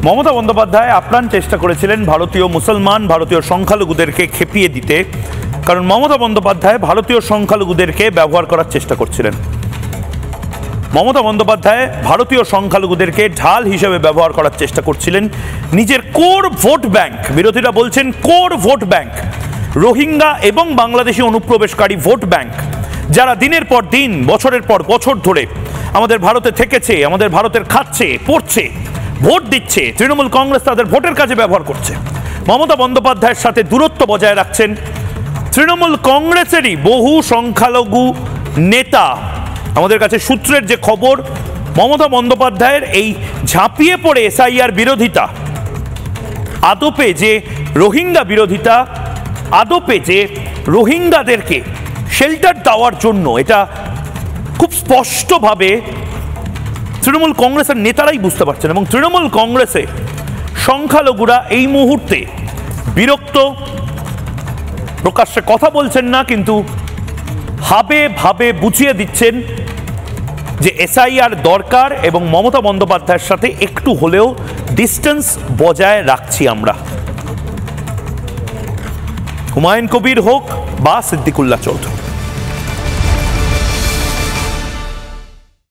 মমতা বন্দ্যোপাধ্যায় আপ্রাণ চেষ্টা করেছিলেন ভারতীয় মুসলমান, ভারতীয় সংখ্যালঘুদেরকে খেপিয়ে দিতে, কারণ মমতা বন্দ্যোপাধ্যায় ভারতীয় সংখ্যালঘুদেরকে ব্যবহার করার চেষ্টা করছিলেন। মমতা বন্দ্যোপাধ্যায় ভারতীয় সংখ্যালঘুদেরকে ঢাল হিসেবে ব্যবহার করার চেষ্টা করছিলেন নিজের কোর ভোট ব্যাংক, বিরোধীরা বলছেন কোর ভোট ব্যাংক, রোহিঙ্গা এবং বাংলাদেশি অনুপ্রবেশকারী ভোট ব্যাংক, যারা দিনের পর দিন, বছরের পর বছর ধরে আমাদের ভারতে থেকেছে, আমাদের ভারতের খাচ্ছে, পড়ছে, ভোট দিচ্ছে, তৃণমূল কংগ্রেস তাদের ভোটের কাজে ব্যবহার করছে। মমতা বন্দ্যোপাধ্যায়ের সাথে দূরত্ব বজায় রাখছেন তৃণমূল কংগ্রেসেরই বহু সংখ্যালঘু নেতা। আমাদের কাছে সূত্রের যে খবর, মমতা বন্দ্যোপাধ্যায়ের এই ঝাঁপিয়ে পড়ে এসআইআর বিরোধিতা, আদপে যে রোহিঙ্গা বিরোধিতা, আদপে যে রোহিঙ্গাদেরকে শেল্টার দেওয়ার জন্য, এটা খুব স্পষ্টভাবে তৃণমূল কংগ্রেসের নেতারাই বুঝতে পারছেন। এবং তৃণমূল কংগ্রেসে সংখ্যালঘুরা এই মুহূর্তে বিরক্ত, প্রকাশ্যে কথা বলছেন না, কিন্তু ভাবে ভাবে বুঝিয়ে দিচ্ছেন যে এসআইআর দরকার এবং মমতা বন্দ্যোপাধ্যায়ের সাথে একটু হলেও ডিস্টেন্স বজায় রাখছি আমরা। হুমায়ুন কবির হোক বা সিদ্দিকুল্লাহ চৌধুরী।